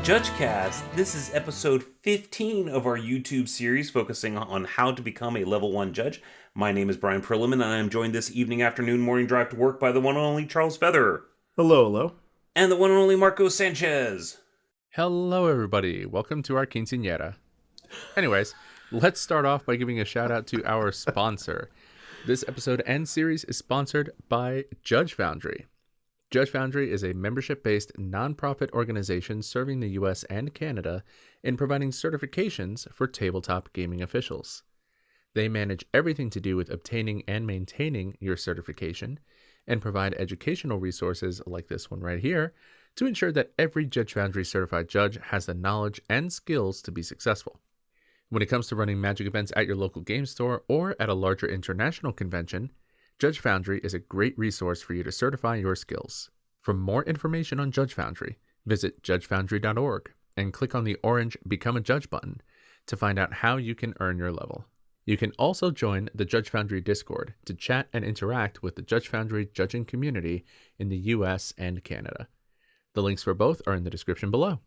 JudgeCast. This is episode 15 of our YouTube series focusing on how to become a level 1 judge. My name is Bryan and I am joined this evening, afternoon, morning drive to work by the one and only Charles Feather. Hello, hello. And the one and only Marco Sanchez. Hello, everybody. Welcome to our quinceañera. Anyways, let's start off by giving a shout out to our sponsor. This episode and series is sponsored by Judge Foundry. Judge Foundry is a membership-based nonprofit organization serving the U.S. and Canada in providing certifications for tabletop gaming officials. They manage everything to do with obtaining and maintaining your certification and provide educational resources like this one right here to ensure that every Judge Foundry certified judge has the knowledge and skills to be successful. When it comes to running Magic events at your local game store or at a larger international convention, Judge Foundry is a great resource for you to certify your skills. For more information on Judge Foundry, visit judgefoundry.org and click on the orange Become a Judge button to find out how you can earn your level. You can also join the Judge Foundry Discord to chat and interact with the Judge Foundry judging community in the US and Canada. The links for both are in the description below.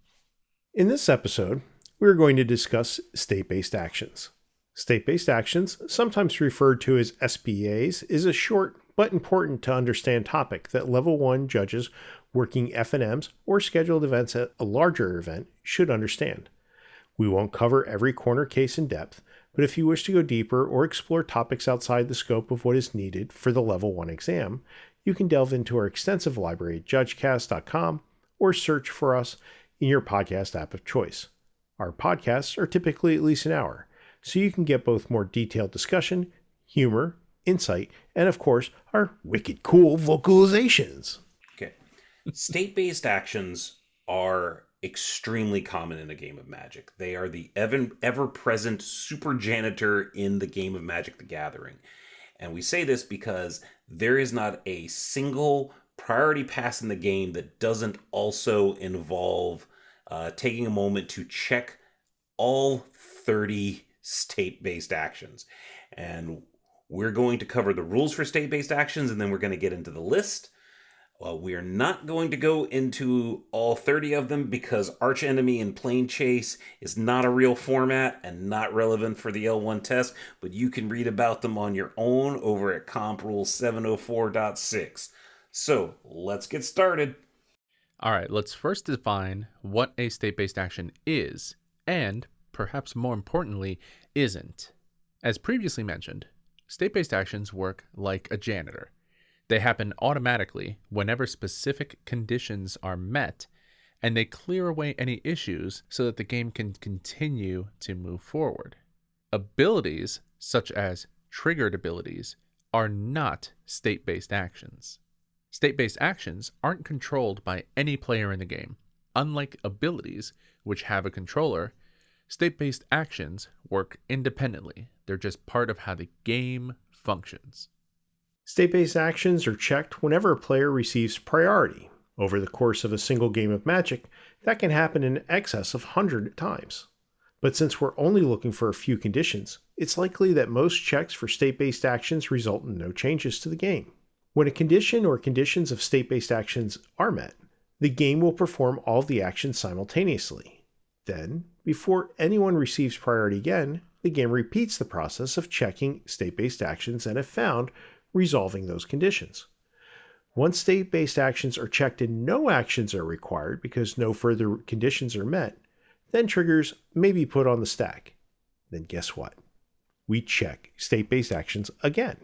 In this episode, we're going to discuss state-based actions. State-based actions, sometimes referred to as SBAs, is a short but important to understand topic that level 1 judges working FNMs or scheduled events at a larger event should understand. We won't cover every corner case in depth, but if you wish to go deeper or explore topics outside the scope of what is needed for the level 1 exam, you can delve into our extensive library at judgecast.com or search for us in your podcast app of choice. Our podcasts are typically at least an hour, so you can get both more detailed discussion, humor, insight, and of course, our wicked cool vocalizations. Okay. State-based actions are extremely common in a game of Magic. They are the ever-present super janitor in the game of Magic the Gathering. And we say this because there is not a single priority pass in the game that doesn't also involve taking a moment to check all 30 state-based actions. And we're going to cover the rules for state-based actions, and then we're going to get into the list. We are not going to go into all 30 of them because Arch Enemy and Plane Chase is not a real format and not relevant for the L1 test, but you can read about them on your own over at Comp Rule 704.6. So, let's get started. All right, let's first define what a state-based action is, and, perhaps more importantly, isn't. As previously mentioned, state-based actions work like a janitor. They happen automatically whenever specific conditions are met, and they clear away any issues so that the game can continue to move forward. Abilities, such as triggered abilities, are not state-based actions. State-based actions aren't controlled by any player in the game. Unlike abilities, which have a controller, state-based actions work independently. They're just part of how the game functions. State-based actions are checked whenever a player receives priority. Over the course of a single game of Magic, that can happen in excess of 100 times. But since we're only looking for a few conditions, it's likely that most checks for state-based actions result in no changes to the game. When a condition or conditions of state-based actions are met, the game will perform all of the actions simultaneously. Then, before anyone receives priority again, the game repeats the process of checking state-based actions and if found, resolving those conditions. Once state-based actions are checked and no actions are required because no further conditions are met, then triggers may be put on the stack. Then guess what? We check state-based actions again.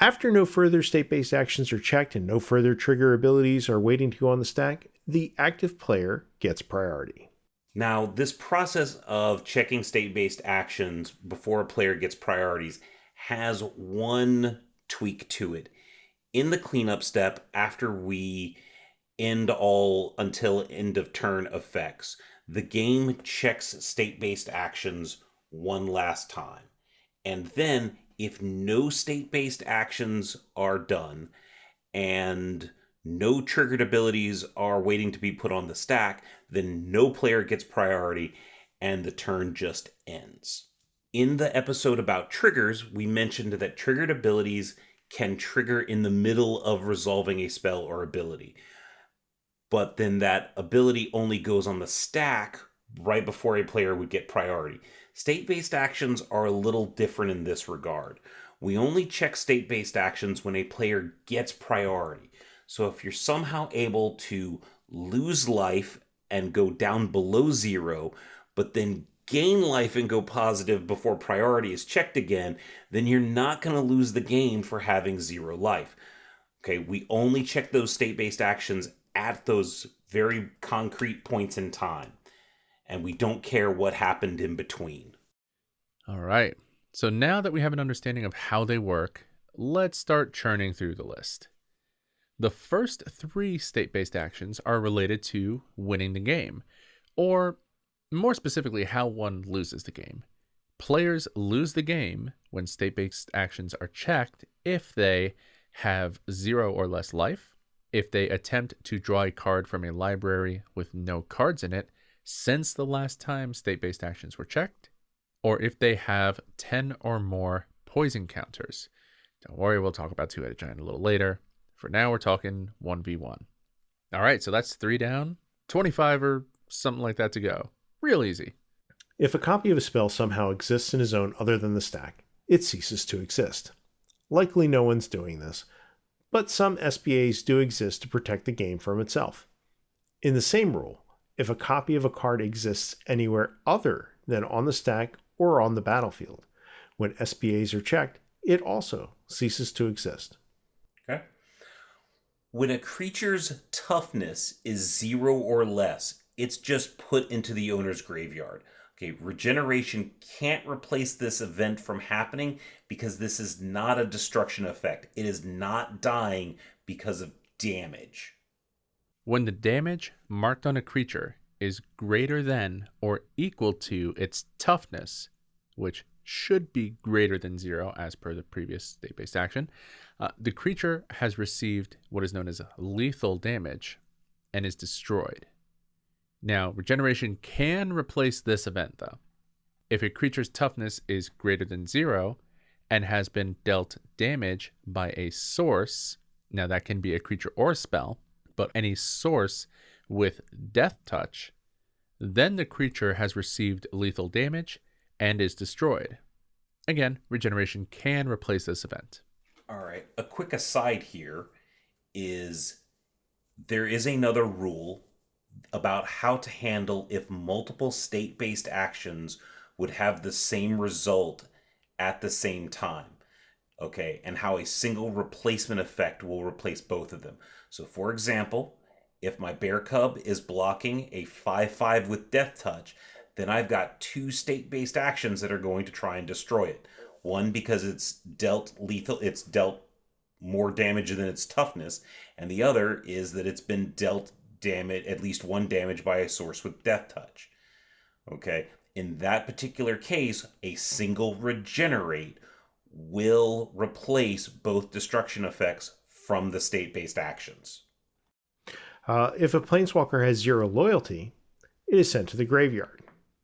After no further state-based actions are checked and no further trigger abilities are waiting to go on the stack, the active player gets priority. Now, this process of checking state-based actions before a player gets priorities has one tweak to it. In the cleanup step, after we end all until end of turn effects, the game checks state-based actions one last time. And then, if no state-based actions are done and no triggered abilities are waiting to be put on the stack, then no player gets priority and the turn just ends. In the episode about triggers, we mentioned that triggered abilities can trigger in the middle of resolving a spell or ability. but then that ability only goes on the stack right before a player would get priority. State-based actions are a little different in this regard. We only check state-based actions when a player gets priority. So if you're somehow able to lose life and go down below 0, but then gain life and go positive before priority is checked again, then you're not going to lose the game for having 0 life. Okay, we only check those state-based actions at those very concrete points in time, and we don't care what happened in between. All right. So now that we have an understanding of how they work, let's start churning through the list. The first 3 state-based actions are related to winning the game, or more specifically, how one loses the game. Players lose the game when state-based actions are checked if they have 0 or less life, if they attempt to draw a card from a library with no cards in it since the last time state-based actions were checked, or if they have 10 or more poison counters. Don't worry, we'll talk about Two-Headed Giant a little later. For now, we're talking 1v1. All right, so that's 3 down, 25 or something like that to go. Real easy. If a copy of a spell somehow exists in a zone other than the stack, it ceases to exist. Likely no one's doing this, but some SBAs do exist to protect the game from itself. In the same rule, if a copy of a card exists anywhere other than on the stack or on the battlefield, when SBAs are checked, it also ceases to exist. Okay. When a creature's toughness is 0 or less, it's just put into the owner's graveyard. Okay, regeneration can't replace this event from happening because this is not a destruction effect. It is not dying because of damage. When the damage marked on a creature is greater than or equal to its toughness, which should be greater than 0 as per the previous state-based action, the creature has received what is known as lethal damage and is destroyed. Now, regeneration can replace this event, though. If a creature's toughness is greater than 0 and has been dealt damage by a source, now that can be a creature or a spell, but any source with death touch, then the creature has received lethal damage and is destroyed. Again, regeneration can replace this event. All right. A quick aside here is there is another rule about how to handle if multiple state-based actions would have the same result at the same time. Okay, and how a single replacement effect will replace both of them. So for example, if my bear cub is blocking a 5/5 with death touch, then I've got 2 state-based actions that are going to try and destroy it. One because it's dealt more damage than its toughness, and the other is that it's been dealt damage, at least 1 damage by a source with death touch. Okay, in that particular case, a single regenerate will replace both destruction effects from the state-based actions. If a planeswalker has 0 loyalty, it is sent to the graveyard.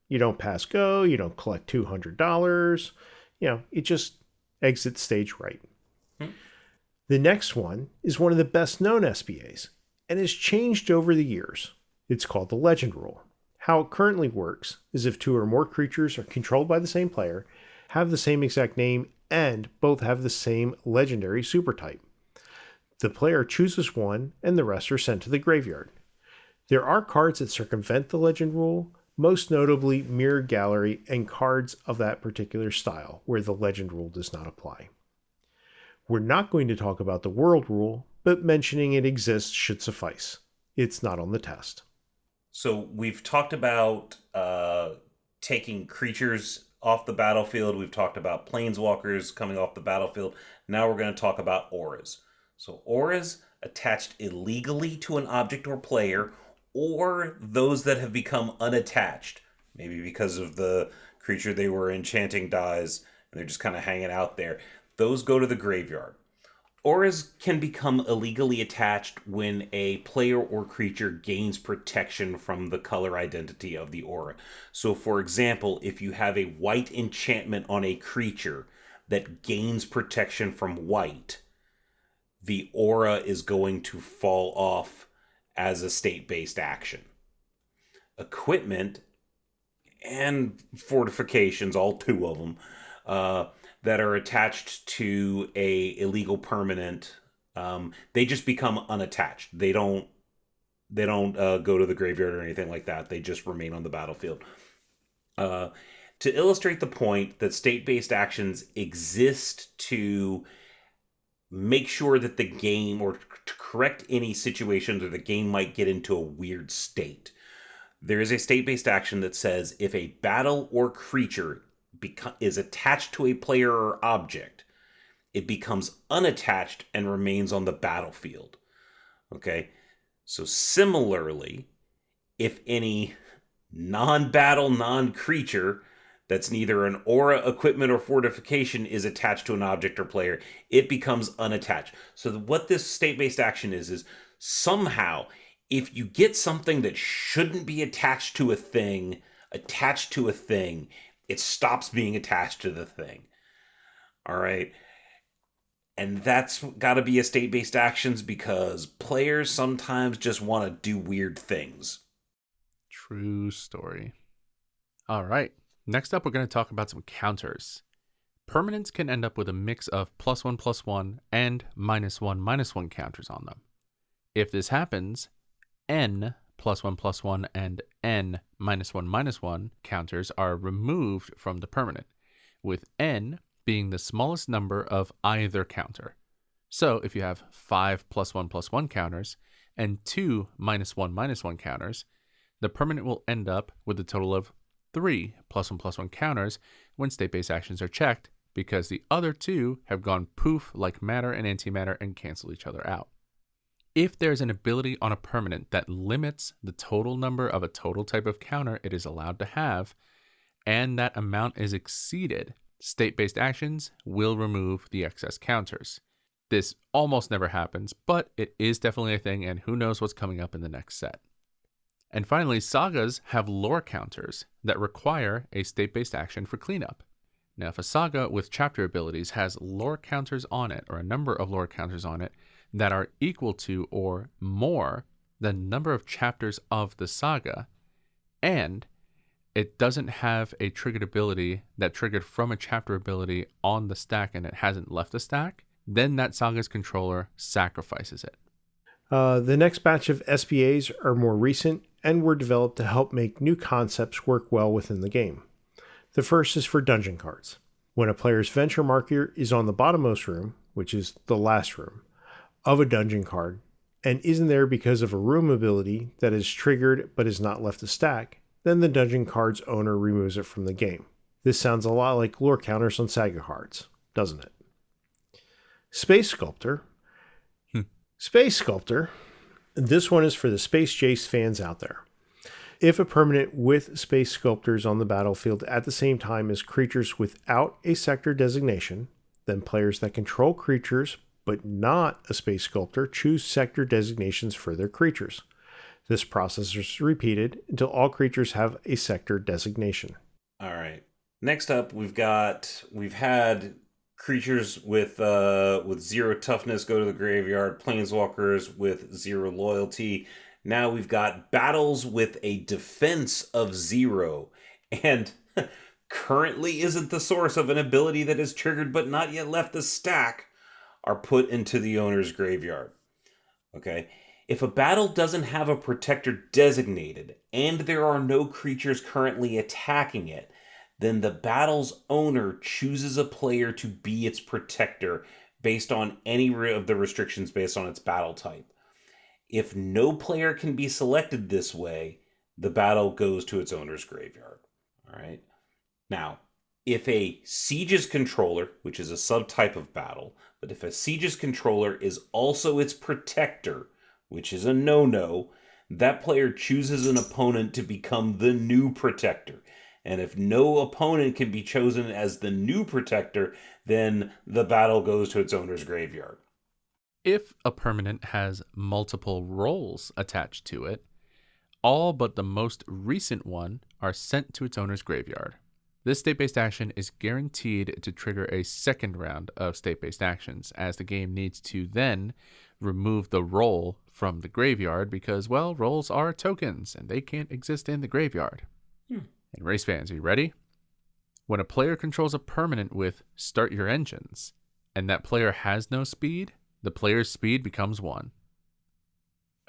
You don't pass go, you don't collect $200, it just exits stage right. The next one is one of the best known SBAs and has changed over the years. It's called the Legend Rule. How it currently works is if 2 or more creatures are controlled by the same player, have the same exact name, and both have the same legendary super type. The player chooses one, and the rest are sent to the graveyard. There are cards that circumvent the Legend Rule, most notably Mirror Gallery and cards of that particular style, where the Legend Rule does not apply. We're not going to talk about the World Rule, but mentioning it exists should suffice. It's not on the test. So we've talked about taking creatures off the battlefield. We've talked about planeswalkers coming off the battlefield. Now we're going to talk about auras. So auras attached illegally to an object or player, or those that have become unattached, maybe because of the creature they were enchanting dies and they're just kind of hanging out there. Those go to the graveyard. Auras can become illegally attached when a player or creature gains protection from the color identity of the aura. So for example, if you have a white enchantment on a creature that gains protection from white, the aura is going to fall off as a state-based action. Equipment and fortifications, all two of them, that are attached to a illegal permanent, they just become unattached. They don't go to the graveyard or anything like that. They just remain on the battlefield. To illustrate the point that state-based actions exist to make sure that the game, or to correct any situations where the game might get into a weird state, there is a state-based action that says if a battle or creature is attached to a player or object, it becomes unattached and remains on the battlefield. Okay? So similarly, if any non-battle, non-creature that's neither an aura, equipment, or fortification is attached to an object or player, it becomes unattached. So what this state-based action is somehow, if you get something that shouldn't be attached to a thing, it stops being attached to the thing. All right? And that's got to be a state-based actions because players sometimes just want to do weird things. True story. All right. Next up, we're going to talk about some counters. Permanents can end up with a mix of +1/+1 and -1/-1 counters on them. If this happens, N +1/+1 and N -1/-1 counters are removed from the permanent, with N being the smallest number of either counter. So if you have 5 +1/+1 counters and 2 -1/-1 counters, the permanent will end up with a total of 3 +1/+1 counters when state-based actions are checked, because the other two have gone poof like matter and antimatter and cancel each other out. If there's an ability on a permanent that limits the total number of a total type of counter it is allowed to have, and that amount is exceeded, state-based actions will remove the excess counters. This almost never happens, but it is definitely a thing, and who knows what's coming up in the next set. And finally, sagas have lore counters that require a state-based action for cleanup. Now, if a saga with chapter abilities has lore counters on it, or a number of lore counters on it, that are equal to or more than the number of chapters of the saga, and it doesn't have a triggered ability that triggered from a chapter ability on the stack and it hasn't left the stack, then that saga's controller sacrifices it. The next batch of SBAs are more recent and were developed to help make new concepts work well within the game. The first is for dungeon cards. When a player's venture marker is on the bottommost room, which is the last room, of a dungeon card, and isn't there because of a room ability that is triggered but has not left the stack, then the dungeon card's owner removes it from the game. This sounds a lot like lore counters on saga cards, doesn't it? Space Sculptor. Space Sculptor. This one is for the Space Jace fans out there. If a permanent with Space Sculptors on the battlefield at the same time as creatures without a sector designation, then players that control creatures but not a Space Sculptor choose sector designations for their creatures. This process is repeated until all creatures have a sector designation. All right. Next up, we've had creatures with 0 toughness go to the graveyard, planeswalkers with 0 loyalty. Now we've got battles with a defense of 0, and currently isn't the source of an ability that is triggered but not yet left the stack, are put into the owner's graveyard. Okay? If a battle doesn't have a protector designated and there are no creatures currently attacking it, then the battle's owner chooses a player to be its protector based on any of the restrictions based on its battle type. If no player can be selected this way, the battle goes to its owner's graveyard. All right. Now, if a Siege's controller, which is a subtype of battle, but if a Siege's controller is also its protector, which is a no-no, that player chooses an opponent to become the new protector. And if no opponent can be chosen as the new protector, then the battle goes to its owner's graveyard. If a permanent has multiple roles attached to it, all but the most recent one are sent to its owner's graveyard. This state-based action is guaranteed to trigger a second round of state-based actions, as the game needs to then remove the role from the graveyard because, well, rolls are tokens and they can't exist in the graveyard. And race fans, are you ready? When a player controls a permanent with Start Your Engines, and that player has no speed, the player's speed becomes 1.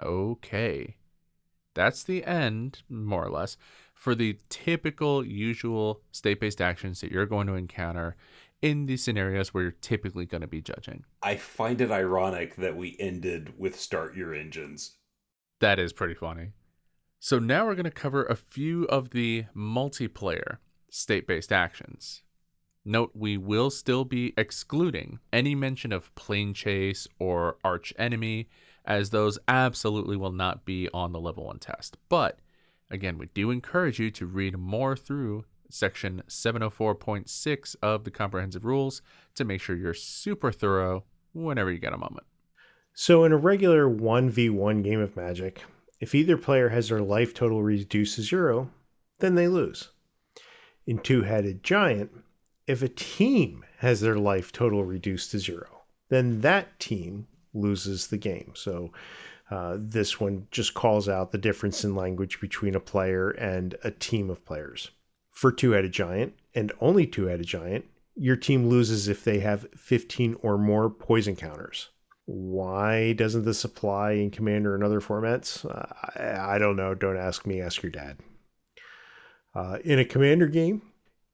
Okay. That's the end, more or less, for the typical, usual state-based actions that you're going to encounter in the scenarios where you're typically going to be judging. I find it ironic that we ended with Start Your Engines. That is pretty funny. So now we're going to cover a few of the multiplayer state-based actions. Note, we will still be excluding any mention of plane chase or arch enemy, as those absolutely will not be on the level 1 test. But again, we do encourage you to read more through section 704.6 of the comprehensive rules to make sure you're super thorough whenever you get a moment. So in a regular 1v1 game of Magic, if either player has their life total reduced to 0, then they lose. In Two-Headed Giant, if a team has their life total reduced to 0, then that team loses the game. So this one just calls out the difference in language between a player and a team of players. For Two-Headed Giant, and only Two-Headed Giant, your team loses if they have 15 or more poison counters. Why doesn't this apply in Commander and other formats? I don't know. Don't ask me. Ask your dad. In a Commander game,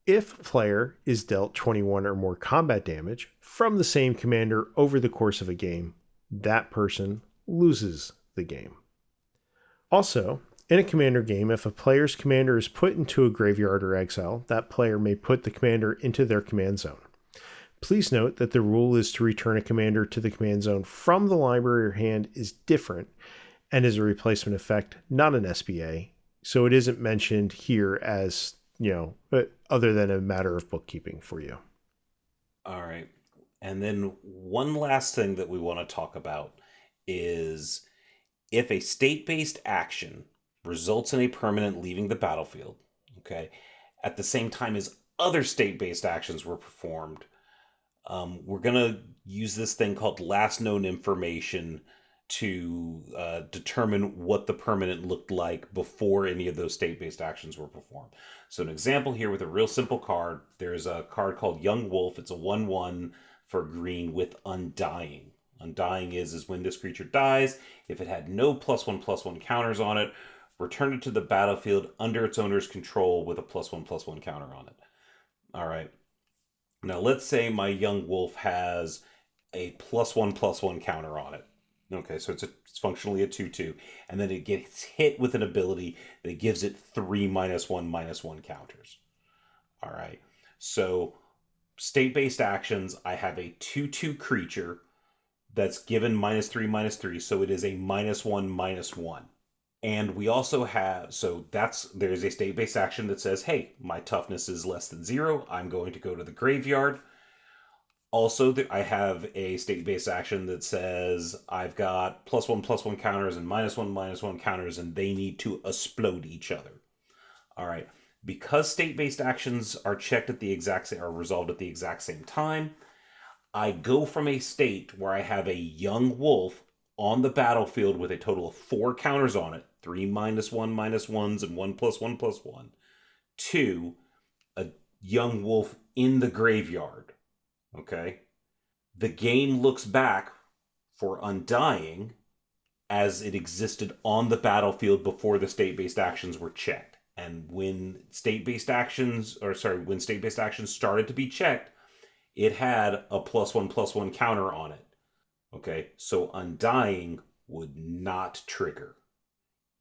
if a player is dealt 21 or more combat damage from the same commander over the course of a game, that person loses the game. Also, in a Commander game, if a player's commander is put into a graveyard or exile, that player may put the commander into their command zone. Please note that the rule is to return a commander to the command zone from the library or hand is different and is a replacement effect, not an SBA. So it isn't mentioned here as, other than a matter of bookkeeping for you. All right. And then one last thing that we want to talk about is if a state-based action results in a permanent leaving the battlefield, okay, at the same time as other state-based actions were performed, we're going to use this thing called last known information to determine what the permanent looked like before any of those state-based actions were performed. So an example here with a real simple card, there's a card called Young Wolf. It's a 1/1 for green with Undying. Undying is when this creature dies, if it had no +1/+1 counters on it, return it to the battlefield under its owner's control with a +1/+1 counter on it. All right. Now, let's say my Young Wolf has a +1/+1 counter on it. Okay, so it's functionally a 2/2. And then it gets hit with an ability that gives it 3 -1/-1 counters. All right. So, state-based actions, I have a 2/2 creature that's given -3/-3. So it is a -1/-1. And we also have, there's a state-based action that says, hey, my toughness is less than 0. I'm going to go to the graveyard. Also, I have a state-based action that says I've got +1/+1 counters and -1/-1 counters, and they need to explode each other. All right. Because state-based actions are resolved at the exact same time, I go from a state where I have a Young Wolf on the battlefield with a total of 4 counters on it, 3 -1/-1s and 1 +1/+1, to a Young Wolf in the graveyard. Okay? The game looks back for Undying as it existed on the battlefield before the state-based actions were checked. And when state-based actions started to be checked, it had a +1/+1 counter on it. Okay, so Undying would not trigger.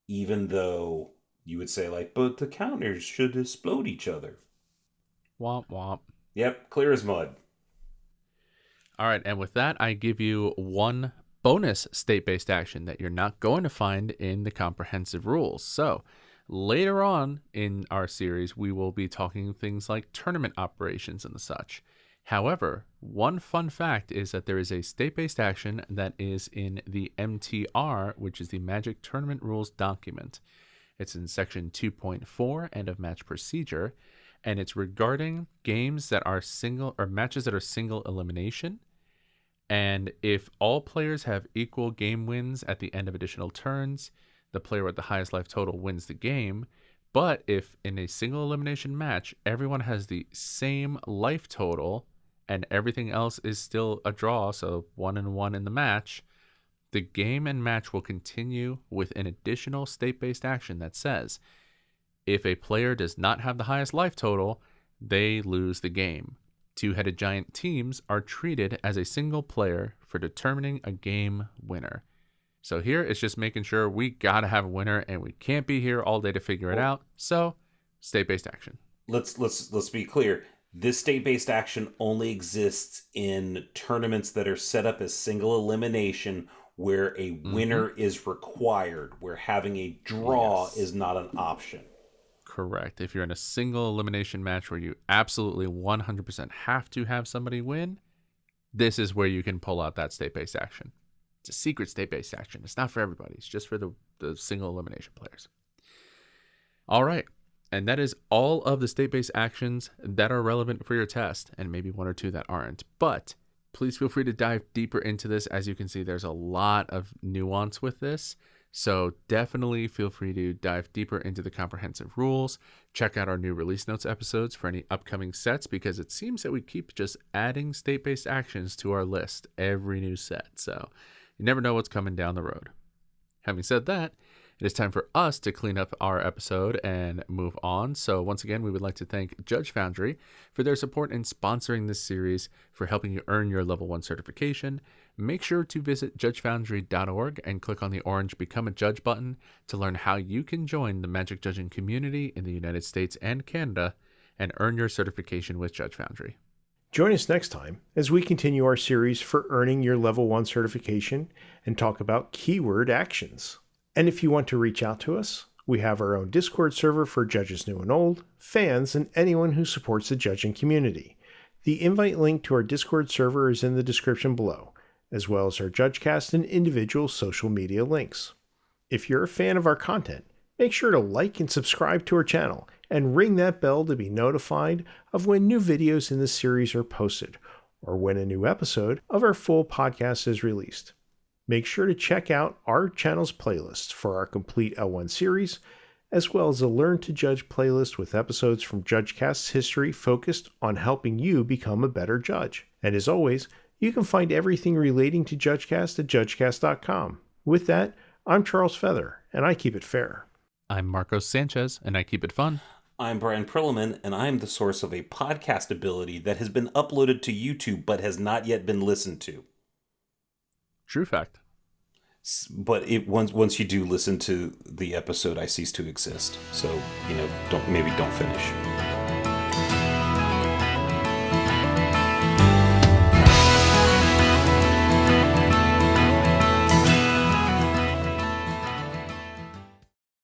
Even though you would say, but the counters should explode each other. Womp womp. Yep, clear as mud. All right, and with that, I give you one bonus state-based action that you're not going to find in the comprehensive rules. So later on in our series, we will be talking things like tournament operations and such. However, one fun fact is that there is a state-based action that is in the MTR, which is the Magic Tournament Rules document. It's in section 2.4, End of Match Procedure, and it's regarding games that are single or matches that are single elimination. And if all players have equal game wins at the end of additional turns, the player with the highest life total wins the game. But if in a single elimination match, everyone has the same life total and everything else is still a draw, so 1-1 in the match, the game and match will continue with an additional state-based action that says, if a player does not have the highest life total, they lose the game. Two-headed giant teams are treated as a single player for determining a game winner. So here it's just making sure we gotta have a winner, and we can't be here all day to figure it out. So, state-based action. Let's be clear. This state-based action only exists in tournaments that are set up as single elimination, where a winner is required, where having a draw is not an option. Correct. If you're in a single elimination match where you absolutely 100% have to have somebody win, this is where you can pull out that state-based action. It's a secret state-based action. It's not for everybody. It's just for the single elimination players. All right. And that is all of the state-based actions that are relevant for your test, and maybe one or two that aren't. But please feel free to dive deeper into this. As you can see, there's a lot of nuance with this. So definitely feel free to dive deeper into the comprehensive rules. Check out our new release notes episodes for any upcoming sets, because it seems that we keep just adding state-based actions to our list every new set. So you never know what's coming down the road. Having said that, it is time for us to clean up our episode and move on. So once again, we would like to thank Judge Foundry for their support in sponsoring this series, for helping you earn your level 1 certification. Make sure to visit judgefoundry.org and click on the orange Become a Judge button to learn how you can join the magic judging community in the United States and Canada and earn your certification with Judge Foundry. Join us next time as we continue our series for earning your level 1 certification and talk about keyword actions. And if you want to reach out to us, we have our own Discord server for judges new and old, fans, and anyone who supports the judging community. The invite link to our Discord server is in the description below, as well as our JudgeCast and individual social media links. If you're a fan of our content, make sure to like and subscribe to our channel and ring that bell to be notified of when new videos in this series are posted, or when a new episode of our full podcast is released. Make sure to check out our channel's playlists for our complete L1 series, as well as a Learn to Judge playlist with episodes from JudgeCast's history focused on helping you become a better judge. And as always, you can find everything relating to JudgeCast at judgecast.com. With that, I'm Charles Feather, and I keep it fair. I'm Marcos Sanchez, and I keep it fun. I'm Bryan, and I'm the source of a podcast ability that has been uploaded to YouTube but has not yet been listened to. True fact. But once you do listen to the episode, I cease to exist. So, don't finish.